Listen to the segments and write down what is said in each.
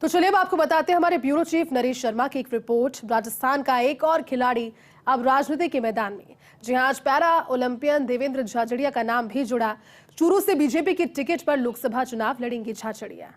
तो चलिए अब आपको बताते हैं हमारे ब्यूरो चीफ नरेश शर्मा की एक रिपोर्ट। राजस्थान का एक और खिलाड़ी अब राजनीति के मैदान में। जी हां, आज पैरा ओलंपियन देवेंद्र झाझड़िया का नाम भी जुड़ा। चूरू से बीजेपी की टिकट पर लोकसभा चुनाव लड़ेंगे झाझड़िया।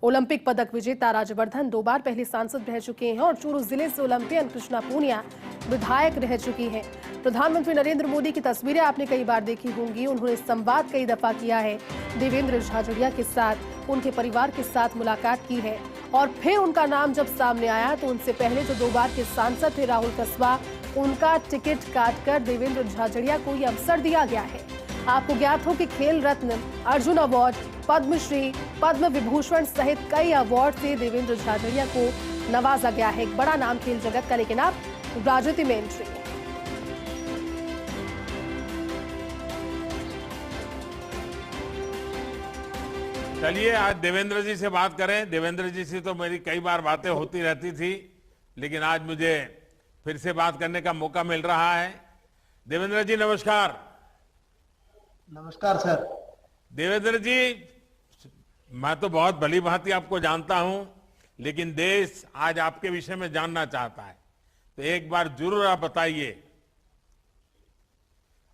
ओलंपिक पदक विजेता राजवर्धन 2 बार पहले सांसद रह चुके हैं और चूरू जिले से ओलंपियन कृष्णा पूनिया विधायक रह चुकी हैं। प्रधानमंत्री नरेंद्र मोदी की तस्वीरें आपने कई बार देखी होंगी। उन्होंने संवाद कई दफा किया है देवेंद्र झाझड़िया के साथ, उनके परिवार के साथ मुलाकात की है। और फिर उनका नाम जब सामने आया तो उनसे पहले जो 2 बार के सांसद थे राहुल कस्बा, उनका टिकट काटकर देवेंद्र झाझड़िया को यह अवसर दिया गया है। आपको ज्ञात हो कि खेल रत्न, अर्जुन अवार्ड, पद्मश्री, पद्म विभूषण सहित कई अवार्ड से देवेंद्र झाझड़िया को नवाजा गया है। एक बड़ा नाम खेल जगत का, लेकिन अब राजनीति में एंट्री। चलिए आज देवेंद्र जी से बात करें। देवेंद्र जी से तो मेरी कई बार बातें होती रहती थी, लेकिन आज मुझे फिर से बात करने का मौका मिल रहा है। देवेंद्र जी नमस्कार। नमस्कार सर। देवेंद्र जी, मैं तो बहुत भली भांति आपको जानता हूं, लेकिन देश आज आपके विषय में जानना चाहता है, तो एक बार जरूर आप बताइए।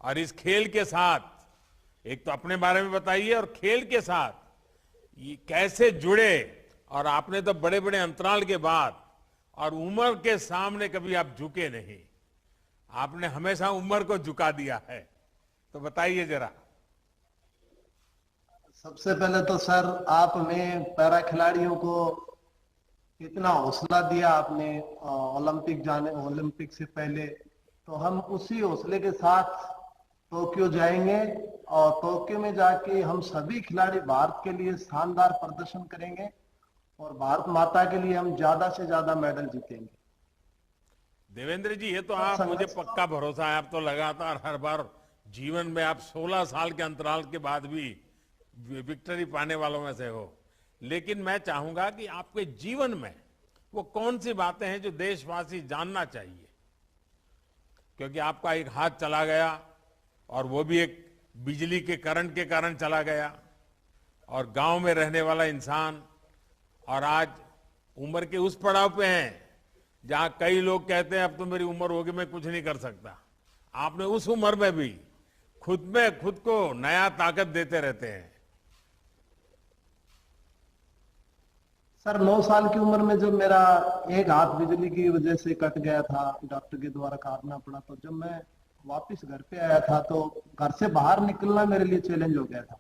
और इस खेल के साथ एक तो अपने बारे में बताइए और खेल के साथ ये कैसे जुड़े। और आपने तो बड़े बड़े अंतराल के बाद और उम्र के सामने कभी आप झुके नहीं, आपने हमेशा उम्र को झुका दिया है, तो बताइए जरा। सबसे पहले तो सर, आपने पैरा खिलाड़ियों को इतना हौसला दिया आपने ओलंपिक से पहले, तो हम उसी हौसले के साथ टोक्यो जाएंगे और टोक्यो में जाके हम सभी खिलाड़ी भारत के लिए शानदार प्रदर्शन करेंगे और भारत माता के लिए हम ज्यादा से ज्यादा मेडल जीतेंगे। देवेंद्र जी, ये तो आप मुझे पक्का भरोसा है, आप तो लगातार हर बार जीवन में आप 16 साल के अंतराल के बाद भी विक्ट्री पाने वालों में से हो। लेकिन मैं चाहूंगा कि आपके जीवन में वो कौन सी बातें हैं जो देशवासी जानना चाहिए, क्योंकि आपका एक हाथ चला गया और वो भी एक बिजली के करंट के कारण चला गया, और गांव में रहने वाला इंसान, और आज उम्र के उस पड़ाव पे हैं जहां कई लोग कहते हैं अब तो मेरी उम्र होगी, मैं कुछ नहीं कर सकता। आपने उस उम्र में भी खुद को नया ताकत देते रहते हैं। सर, 9 साल की उम्र में जब मेरा एक हाथ बिजली की वजह से कट गया था, डॉक्टर के द्वारा काटना पड़ा, तो जब मैं वापस घर पे आया था तो घर से बाहर निकलना मेरे लिए चैलेंज हो गया था।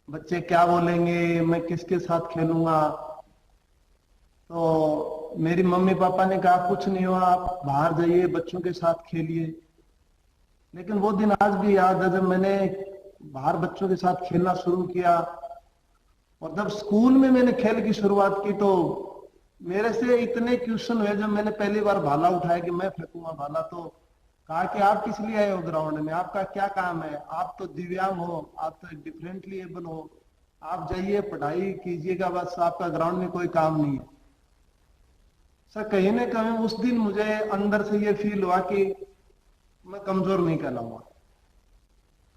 बच्चे क्या बोलेंगे, मैं किसके साथ खेलूंगा। तो मेरी मम्मी पापा ने कहा कुछ नहीं हुआ, आप बाहर जाइए, बच्चों के साथ खेलिए। लेकिन वो दिन आज भी याद है जब मैंने बाहर बच्चों के साथ खेलना शुरू किया, और जब स्कूल में मैंने खेल की शुरुआत की तो मेरे से इतने क्वेश्चन हुए। जब मैंने पहली बार भाला उठाया कि मैं फेंकूंगा भाला, तो कहा कि आप किस लिए आए हो ग्राउंड में, आपका क्या काम है, आप तो दिव्यांग हो, आप तो डिफरेंटली एबल हो, आप जाइए पढ़ाई कीजिएगा, बस आपका ग्राउंड में कोई काम नहीं है। सर, कहीं ना कहीं उस दिन मुझे अंदर से ये फील हुआ कि मैं कमजोर नहीं कहलाऊंगा,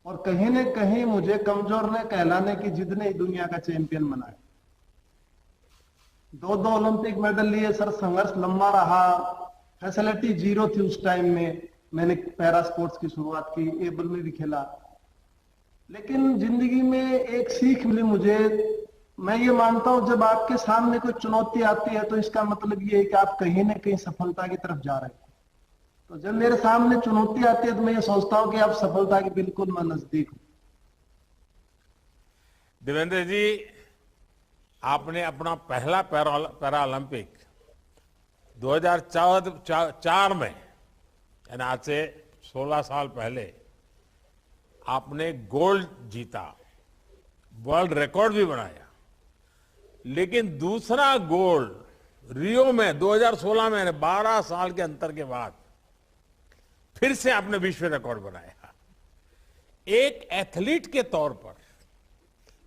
और कहीं न कहीं मुझे कमजोर न कहलाने की जिद ने दुनिया का चैंपियन बनाया। 2 ओलंपिक मेडल लिए सर, संघर्ष लंबा रहा, फैसिलिटी जीरो थी उस टाइम में। मैंने पैरा स्पोर्ट्स की शुरुआत की, एबल में भी खेला, लेकिन जिंदगी में एक सीख मिली मुझे। मैं ये मानता हूं जब आपके सामने कोई चुनौती आती है तो इसका मतलब ये है कि आप कहीं ना कहीं सफलता की तरफ जा रहे हैं। तो जब मेरे सामने चुनौती आती है तो मैं ये सोचता हूं कि आप सफलता के बिल्कुल मैं नजदीक हूं। देवेंद्र जी, आपने अपना पहला पैरा ओलंपिक 2004 में, यानी आज से 16 साल पहले, आपने गोल्ड जीता, वर्ल्ड रिकॉर्ड भी बनाया। लेकिन दूसरा गोल्ड रियो में 2016 में, 12 साल के अंतर के बाद फिर से आपने विश्व रिकॉर्ड बनाया। एक एथलीट के तौर पर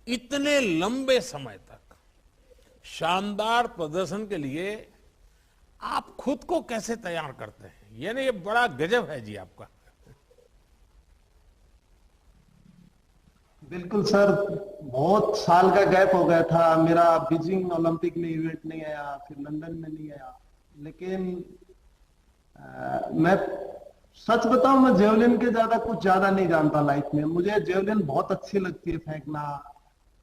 इतने लंबे समय तक शानदार प्रदर्शन के लिए आप खुद को कैसे तैयार करते हैं, यानी ये बड़ा गजब है जी आपका। बिल्कुल सर, बहुत साल का गैप हो गया था मेरा। बीजिंग ओलंपिक में इवेंट नहीं आया, फिर लंदन में नहीं आया। लेकिन मैं सच बताऊं, मैं जेवलिन के कुछ ज्यादा नहीं जानता लाइफ में। मुझे जेवलिन बहुत अच्छी लगती है फेंकना,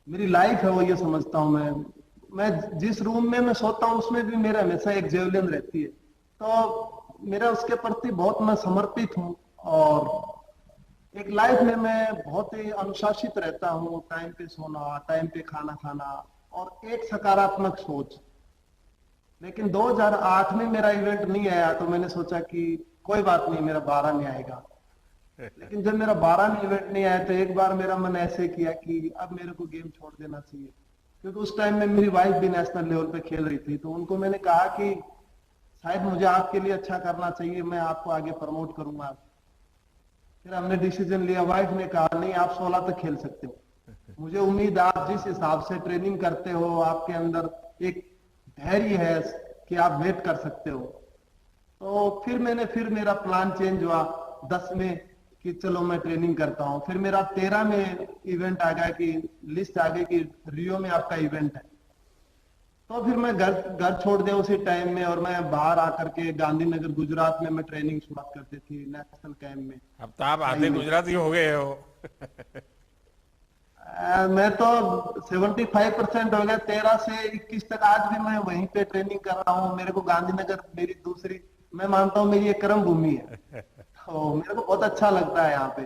मेरी लाइफ है वो, ये समझता हूं मैं जिस रूम में मैं सोता हूं उसमें भी मेरे हमेशा एक जेवलिन रहती है। तो मेरा उसके प्रति बहुत मैं समर्पित हूं। और एक लाइफ में मैं बहुत ही अनुशासित रहता हूँ, टाइम पे सोना, टाइम पे खाना खाना और एक सकारात्मक सोच। लेकिन 2008 में मेरा इवेंट नहीं आया तो मैंने सोचा कि कोई बात नहीं, मेरा 12 में आएगा। लेकिन जब मेरा 12 में इवेंट नहीं आया तो एक बार मेरा मन ऐसे किया कि अब मेरे को गेम छोड़ देना चाहिए, क्योंकि उस टाइम में मेरी वाइफ भी नेशनल लेवल पे खेल रही थी। तो उनको मैंने कहा कि शायद मुझे आपके लिए अच्छा करना चाहिए, मैं आपको आगे प्रमोट करूंगा। फिर हमने डिसीजन लिया, वाइफ ने कहा नहीं, आप 16 तक खेल सकते हो, मुझे उम्मीद आप जिस हिसाब से ट्रेनिंग करते हो, आपके अंदर एक धैर्य है कि आप वेट कर सकते हो। तो फिर मेरा प्लान चेंज हुआ 10 में कि चलो मैं ट्रेनिंग करता हूँ। फिर मेरा 13 में इवेंट आ गया कि लिस्ट आ गई कि रियो में आपका इवेंट है। तो फिर मैं घर छोड़ दिया उसी टाइम में, और मैं बाहर आकर के गांधीनगर गुजरात में मैं ट्रेनिंग शुरुआत करती थी नेशनल कैंप में। अब तो आप आधे गुजराती हो गए हो। मैं तो 75% हो गया। 13 से 21 तक आज भी मैं वहीं पे ट्रेनिंग कर रहा हूँ। मेरे को गांधीनगर मेरी दूसरी, मैं मानता हूँ मेरी ये कर्म भूमि है। तो मेरे को बहुत अच्छा लगता है यहाँ पे।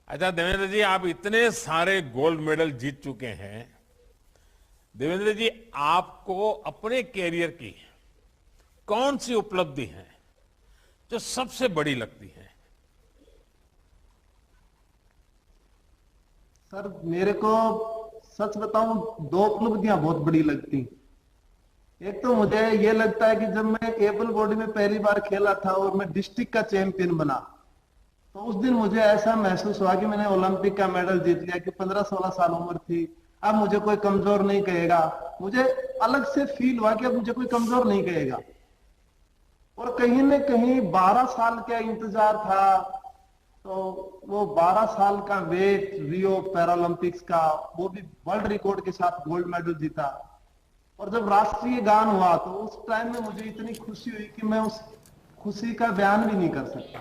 अच्छा देवेंद्र जी, आप इतने सारे गोल्ड मेडल जीत चुके हैं। देवेंद्र जी, आपको अपने कैरियर की कौन सी उपलब्धि है जो सबसे बड़ी लगती है? सर मेरे को सच बताऊं, 2 उपलब्धियां बहुत बड़ी लगती। एक तो मुझे ये लगता है कि जब मैं एबल बॉडी में पहली बार खेला था और मैं डिस्ट्रिक्ट का चैंपियन बना, तो उस दिन मुझे ऐसा महसूस हुआ कि मैंने ओलंपिक का मेडल जीत लिया। कि 15-16 साल उम्र थी, अब मुझे कोई कमजोर नहीं कहेगा। मुझे अलग से फील हुआ कि अब मुझे कोई कमजोर नहीं कहेगा। और कहीं न कहीं 12 साल का इंतजार था, तो वो 12 साल का वेट, रियो पैरालंपिक्स का, वो भी वर्ल्ड रिकॉर्ड के साथ गोल्ड मेडल जीता। और जब राष्ट्रीय गान हुआ तो उस टाइम में मुझे इतनी खुशी हुई कि मैं उस खुशी का बयान भी नहीं कर सकता।